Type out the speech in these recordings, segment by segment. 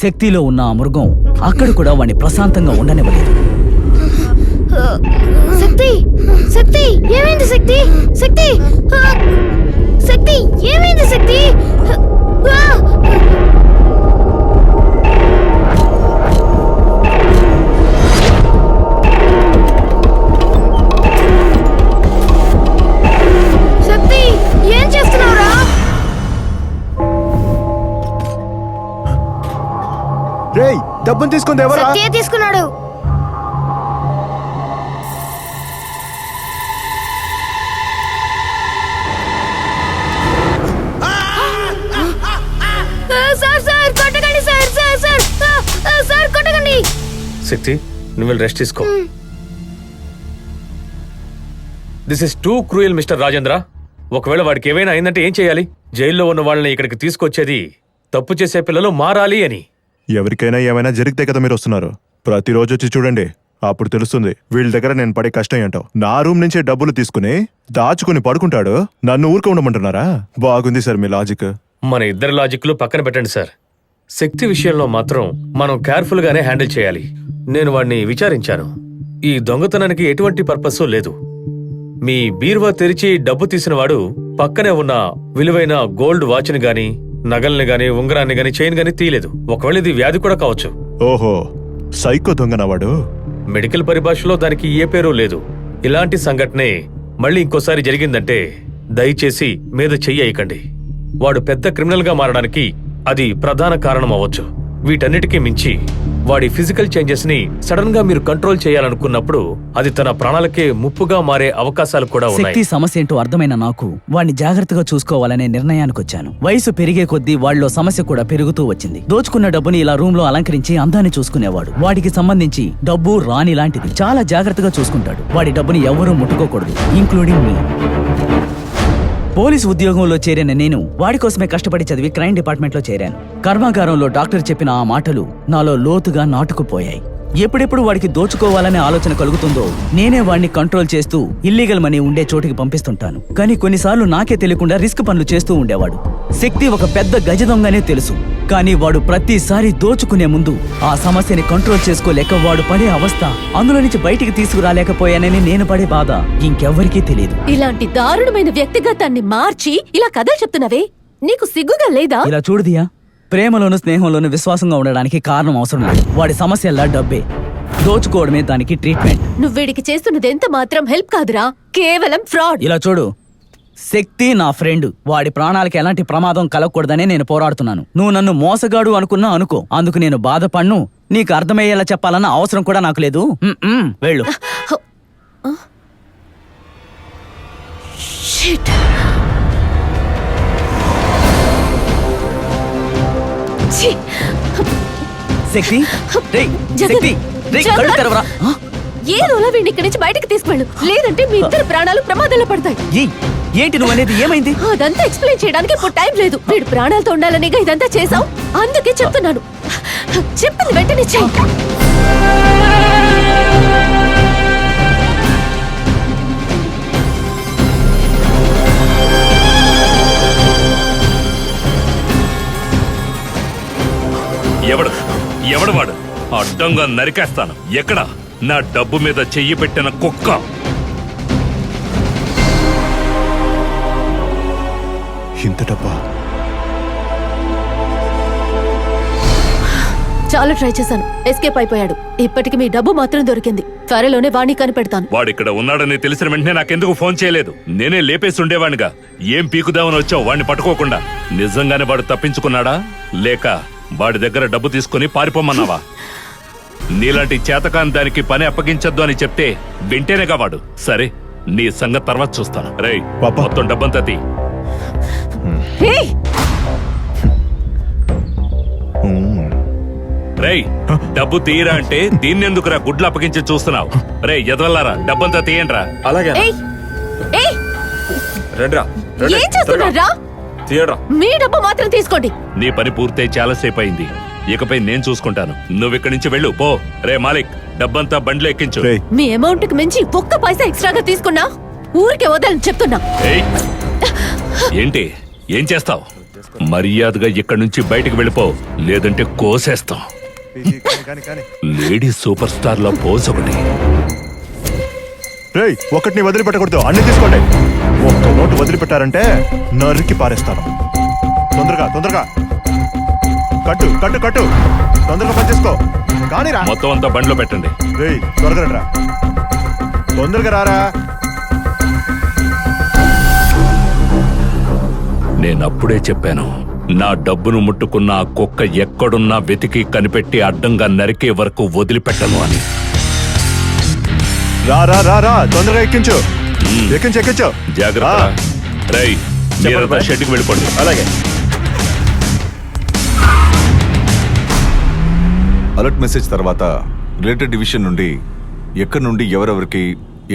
శక్తిలో ఉన్న ఆ మృగం అక్కడ కూడా వాణ్ణి ప్రశాంతంగా ఉండనివ్వలేదు. శక్తి శక్తి ఏమైంది శక్తి శక్తి శక్తి ఏమైంది శక్తి శక్తి ఏం చేస్తున్నావురా? రేయ్ డబ్బును తీసుకుంది ఎవరా? శక్తియే తీసుకున్నాడు. శక్తి నువ్వు వెళ్ళి రెస్ట్ తీసుకో. This is two cruel mister Rajendra. ఒకవేళ వాడికి ఏమైనా అయిందంటే ఏం చేయాలి? జైల్లో ఉన్న వాళ్ళని ఇక్కడికి తీసుకొచ్చేది తప్పు చేసే పిల్లలు మారాలి అని. ఎవరికైనా ఏమైనా జరిగితే కదా మీరు వస్తున్నారు. ప్రతిరోజు వచ్చి చూడండి, అప్పుడు తెలుస్తుంది వీళ్ళ దగ్గర నేను పడే కష్టం ఏంటో. నా రూమ్ నుంచే డబ్బులు తీసుకుని దాచుకుని పడుకుంటాడు, నన్ను ఊరుకో ఉండమంటున్నారా? బాగుంది సార్ మీ లాజిక్. మన ఇద్దరి లాజిక్లు పక్కన పెట్టండి సార్. శక్తి విషయంలో మాత్రం మనం కేర్ఫుల్ గానే హ్యాండిల్ చేయాలి. నేను వాడిని విచారించాను. ఈ దొంగతనానికి ఎటువంటి పర్పస్ లేదు. మీ బీరువా తెరిచి డబ్బు తీసిన వాడు పక్కనే ఉన్న విలువైన గోల్డ్ వాచ్ని గాని, నగల్ని గాని, ఉంగరాన్ని గాని, చైన్ గాని తీయలేదు. ఒకవేళ ఇది వ్యాధి కూడా కావచ్చు. ఓహో, సైకో దొంగనవాడు. మెడికల్ పరిభాషలో దానికి ఏ పేరు లేదు. ఇలాంటి సంఘటనే మళ్ళీ ఇంకోసారి జరిగిందంటే దయచేసి మీద చెయ్యకండి. వాడు పెద్ద క్రిమినల్ గా మారడానికి అది ప్రధాన కారణం అవ్వచ్చు. వీటన్నిటికీ మించి వాడి ఫిజికల్ చేంజెస్ ని సడన్ గా మీరు కంట్రోల్ చేయాలనుకున్నప్పుడు అది తన ప్రాణాలకే ముప్పుగా మారే అవకాశాలు కూడా ఉన్నాయి. శక్తి సమస్య ఏంటో అర్థమైన నాకు వాడిని జాగ్రత్తగా చూసుకోవాలనే నిర్ణయానికి వచ్చాను. వయసు పెరిగే కొద్దీ వాడిలో సమస్య కూడా పెరుగుతూ వచ్చింది. దోచుకున్న డబ్బుని ఇలా రూమ్ లో అలంకరించి అందాన్ని చూసుకునేవాడు. వాడికి సంబంధించి డబ్బు రాణి లాంటిది. చాలా జాగ్రత్తగా చూసుకుంటాడు. వాడి డబ్బుని ఎవరూ ముట్టుకోకూడదు, ఇంక్లూడింగ్ మీ. పోలీసు ఉద్యోగంలో చేరిన నేను వాడి కోసమే కష్టపడి చదివి క్రైమ్ డిపార్ట్మెంట్ లో చేరాను. కర్మాగారంలో డాక్టర్ చెప్పిన ఆ మాటలు నాలో లోతుగా నాటుకుపోయాయి. ఎప్పుడెప్పుడు వాడికి దోచుకోవాలనే ఆలోచన కలుగుతుందో నేనే వాడిని కంట్రోల్ చేస్తూ ఇల్లీగల్ మనీ ఉండే చోటికి పంపిస్తుంటాను. కానీ కొన్నిసార్లు నాకే తెలియకుండా రిస్క్ పనులు చేస్తూ ఉండేవాడు. శక్తి ఒక పెద్ద గజ దొంగనే తెలుసు, కానీ వాడు ప్రతిసారి దోచుకునే ముందు ఆ సమస్యని కంట్రోల్ చేసుకోలేక వాడు పడే అవస్థ, అందులో నుంచి బయటికి తీసుకురాలేకపోయానని నేను పడే బాధ ఇంకెవ్వరికీ తెలియదు. ఇలాంటి దారుణమైన వ్యక్తిగతాన్ని మార్చి ఇలా కథలు చెప్తున్నావే, నీకు సిగ్గుగా లేదా? ఇలా చూడదియా, ప్రేమలోను స్నేహంలోను విశ్వాసంగా ఉండడానికి కారణం అవసరం లేదు. వాడి సమస్యల్లా డబ్బే, దోచుకోవడమే దానికి ట్రీట్మెంట్. నువ్వేడికి చేస్తున్నది ఎంత మాత్రం హెల్ప్ కాదురా, కేవలం ఫ్రాడ్. ఇలా చూడు, శక్తి నా ఫ్రెండ్. వాడి ప్రాణాలకి ఎలాంటి ప్రమాదం కలగకూడదనే నేను పోరాడుతున్నాను. నువ్వు నన్ను మోసగాడు అనుకున్నా అనుకో, అందుకు నేను బాధపడ్ను. నీకు అర్థమయ్యేలా చెప్పాలన్న అవసరం కూడా నాకు లేదు. వెళ్ళు. శక్తి, ఏదోలా వీడిని ఇక్కడి నుంచి బయటకు తీసుకెళ్ళు, లేదంటే మీ ఇద్దరు ప్రాణాలు ప్రమాదంలో పడతాయి. ఏంటి నువ్వు అనేది? ఏమైంది? అదంతా ఎక్స్ప్లెయిన్ చేయడానికి ఇప్పుడు టైం లేదు. వీడు ప్రాణాలతో ఉండాలనిగా ఇదంతా చేసావు, అందుకే చెప్తున్నాను. చెప్పింది వెంటనే చెయ్యి. ఎవడు వాడు? అడ్డంగా నరికేస్తాను. ఎక్కడ? నా డబ్బు మీద చెయ్యి పెట్టిన కుక్క. ఇంత డబ్బా? చాలా ట్రై చేశాను, ఎస్కేప్ అయిపోయాడు. ఇప్పటికి మీ డబ్బు మాత్రం దొరికింది. త్వరలోనే వాణ్ణి కనిపెడతాను. వాడిక్కడ ఉన్నాడని తెలిసిన వెంటనే నాకెందుకు ఫోన్ చేయలేదు? నేనే లేపేసి ఉండేవాడిగా. ఏం పీకుదామని వచ్చావు వాడిని పట్టుకోకుండా? నిజంగానే వాడు తప్పించుకున్నాడా, లేక వాడి దగ్గర డబ్బు తీసుకుని పారిపోమన్నావా? నీలాంటి చేతకాని దానికి పని అప్పగించద్దు అని చెప్తే వింటేనేగా వాడు. సరే, నీ సంగతి తర్వాత చూస్తాను. రేయ్, మొత్తం డబ్బంతా తీ. రేయ్, డబ్బు తీయరా అంటే దీన్నెందుకురా గుడ్లు అప్పగించి చూస్తున్నావు? రేయ్ ఎదవల్లారా, డబ్బంతా తీయండిరా. అలాగే ఏం చేస్తున్నారా? మీ డబ్బు మాత్రం తీసుకోండి. నీ పని పూర్తయి చాలాసేపు అయింది. ఇకపై నేను చూసుకుంటాను. నువ్వు ఇక్కడి నుంచి వెళ్ళు పో. రే మాలిక్, డబ్బంతా బండ్లో ఎక్కించు. మీ అమౌంట్ కి మించి ఒక్క పైసా ఎక్స్ట్రాగా తీసుకున్నా ఊరికే వదలని చెప్తున్నా. ఏంటి ఏం చేస్తావు? మర్యాదగా ఇక్కడి నుంచి బయటికి వెళ్ళిపో, లేదంటే కోసేస్తాం. కానీ లేడీ సూపర్ స్టార్ లో పోజ్ ఒకటి. రేయ్, ఒకటిని వదిలిపెట్టకూడదు, అన్ని తీసుకోండి. ఒక్క నోటు వదిలిపెట్టారంటే నరికి పారేస్తాను. తొందరగా తొందరగా కట్టు కట్టు కట్టు, తొందరగా పని చేసుకో. కానీరా. మొత్తం అంతా బండిలో పెట్టండి. రేయ్, త్వరగా రా, తొందరగా రారా. నేనప్పుడే చెప్పాను, నా డబ్బును ముట్టుకున్న ఆ కుక్క ఎక్కడున్నా వెతికి కనిపెట్టి అడ్డంగా నరికే వరకు వదిలిపెట్టను అని. రా రా రా రా, తొందరగా ఎక్కించు. ఎక్కించు ఎక్కించు. జాగ్రత్త. రేయ్, మీరంతా షెడ్కి వెళ్ళిపోండి. అలాగే. అలర్ట్ మెసేజ్ తర్వాత రిలేటెడ్ డివిజన్ నుండి ఎక్కడి నుండి ఎవరెవరికి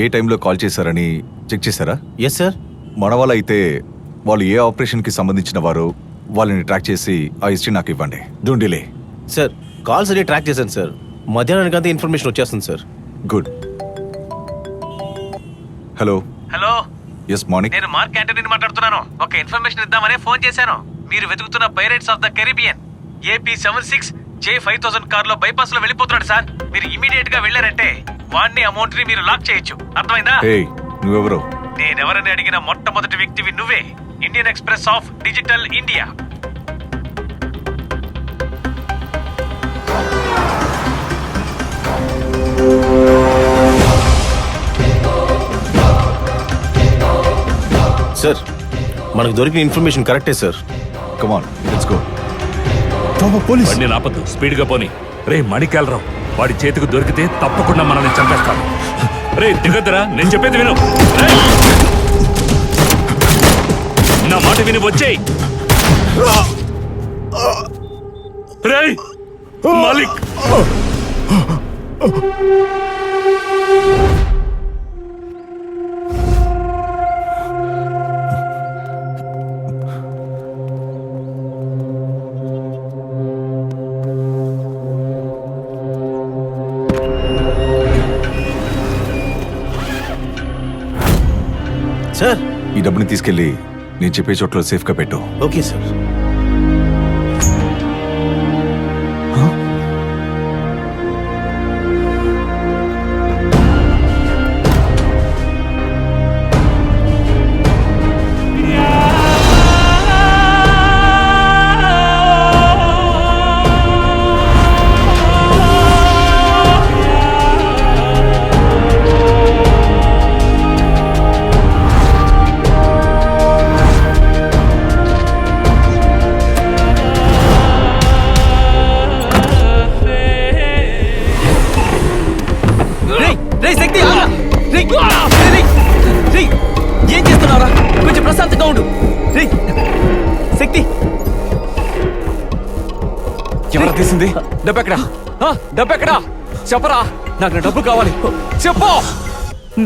ఏ టైంలో కాల్ చేశారని చెక్ చేశారా? Yes sir. మన వాళ్ళైతే వాళ్ళు ఏ ఆపరేషన్కి సంబంధించిన వారు వాళ్ళని ట్రాక్ చేసి ఆ హిస్టరీ నాకు ఇవ్వండి. Don't delay. సార్, కాల్స్ అన్ని ట్రాక్ చేశాను సార్. మధ్యాహ్నానికంతా ఇన్ఫర్మేషన్ వచ్చేస్తుంది sir. Good. Hello. Hello, yes morning. నేను మార్క్ యాంటనీని మాట్లాడుతున్నాను. ఒక ఇన్ఫర్మేషన్ ఇద్దామనే ఫోన్ చేశాను. మీరు వెతుకుతున్న pirates of the Caribbean AP76 J5000 car లో బైపాస్ లో వెళ్ళిపోతున్నాడు సార్. మీరు ఇమీడియట్ గా వెళ్ళారంటే వాడిని అమౌంట్ ని మీరు లాక్ చేయొచ్చు. అర్థమైందా? హే, నువ్వెవరు? నేనెవరని అడిగిన మొట్టమొదటి వ్యక్తివి నువ్వే. Indian express of digital India. Sir, మనకు దొరికిన ఇన్ఫర్మేషన్ కరెక్టే sir. Come on, let's go. Police. బండి నాపద్దు, స్పీడ్ గా పోని. రే మణికేలరావు, వాడి చేతికి దొరికితే తప్పకుండా మనల్ని చంపేస్తాడు. రే దిగద్దురా, నేను చెప్పేది విను. రేయ్! నా మాట విని వచ్చేయ్. రేయ్ మాలిక్, సార్. ఈ డబ్బుని తీసుకెళ్ళి నేను చెప్పే చోట్ల సేఫ్గా పెట్టు. Okay sir. ఏం చేస్తున్నావురా? కొంచెం ప్రశాంతంగా ఉండు. రేయ్ శక్తి, ఎవరు తీసింది? డబ్బెక్కడా? డబ్బెక్కడా? చెప్పరా, నాకు నా డబ్బు కావాలి. చెప్పు.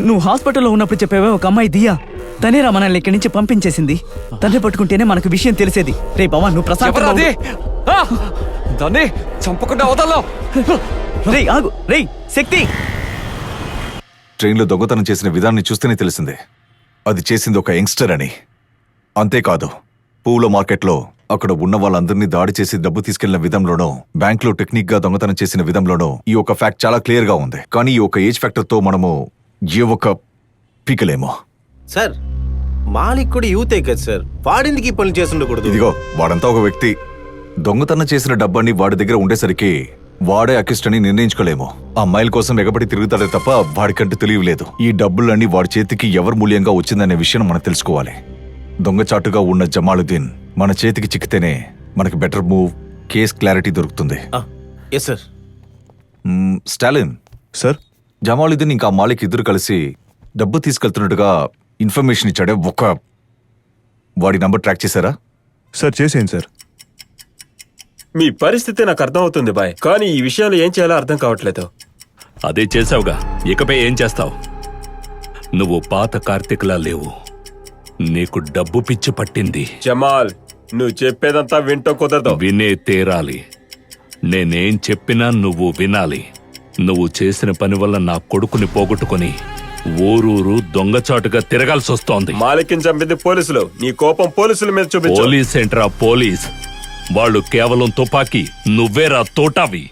నువ్వు హాస్పిటల్లో ఉన్నప్పుడు చెప్పావే ఒక అమ్మాయి దియా, తనేరా మనల్ని ఇక్కడి నుంచి పంపించేసింది. తన్నే పట్టుకుంటేనే మనకు విషయం తెలిసేది. రే బావా, నువ్వు ప్రశాంతంగా ఉండు. దాన్ని చంపకుండా వదల్లో. రేయ్ ఆగు. రేయ్ శక్తి, ట్రైన్లో దొంగతనం చేసిన విధానాన్ని చూస్తేనే తెలిసిందే అది చేసింది ఒక యంగ్స్టర్ అని. అంతేకాదు, పూల మార్కెట్లో అక్కడ ఉన్న వాళ్ళందరినీ దాడి చేసి డబ్బు తీసుకెళ్లిన విధంలోనూ, బ్యాంకులో టెక్నిక్ గా దొంగతనం చేసిన విధంలోనూ ఈ ఒక ఫ్యాక్ట్ చాలా క్లియర్ గా ఉంది. కానీ ఈ ఒక ఏజ్ ఫ్యాక్టర్ తో మనము ఏ ఒక పీకలేమో. సార్, మాలిక్ కూడా యూతే కదా సార్. వాడిందుకు ఈ పనులు చేసి ఉండకూడదు. ఇదిగో, వాడంతా ఒక వ్యక్తి. దొంగతనం చేసిన డబ్బని వాడి దగ్గర ఉండేసరికి వాడే అకిస్ట్ అని నిర్ణయించుకోలేము. ఆ అమ్మాయిల కోసం ఎగబడి తిరుగుతాడే తప్ప వాడికంటూ తెలియలేదు. ఈ డబ్బులన్నీ వాడి చేతికి ఎవరి మూల్యంగా వచ్చిందనే విషయం మనం తెలుసుకోవాలి. దొంగచాటుగా ఉన్న జమాలుద్దీన్ మన చేతికి చిక్కితేనే మనకి బెటర్ మూవ్, కేస్ క్లారిటీ దొరుకుతుంది. Yes sir. Stalin sir, Jamaluddin ఇంకా మాలిక్ ఇద్దరు కలిసి డబ్బు తీసుకెళ్తున్నట్టుగా ఇన్ఫర్మేషన్ ఇచ్చాడే, వాడి నంబర్ ట్రాక్ చేశారా? సార్ చేసేయండి సార్. మీ పరిస్థితి నాకు అర్థం అవుతుంది బాయ్, కానీ ఈ విషయంలో ఏం చేయాలో అర్థం కావట్లేదు. అదే చేసావుగా, ఇకపై ఏం చేస్తావు? నువ్వు పాత కార్తీక్లా లేవు. నీకు డబ్బు పిచ్చి పట్టింది. జమాల్, నువ్వు చెప్పేదంతా వింటో కుదరదు. వినే తీరాలి. నేనేం చెప్పినా నువ్వు వినాలి. నువ్వు చేసిన పని వల్ల నా కొడుకుని పోగొట్టుకొని ఊరూరు దొంగచాటుగా తిరగాల్సి వస్తోంది. మాలిక్ని చంపింది పోలీసులు. నీ కోపం పోలీసుల మీద చూపించు. పోలీస్ ఏంట్రా పోలీస్? వాళ్ళు కేవలం తుపాకీ, నువ్వేరా తోటావి.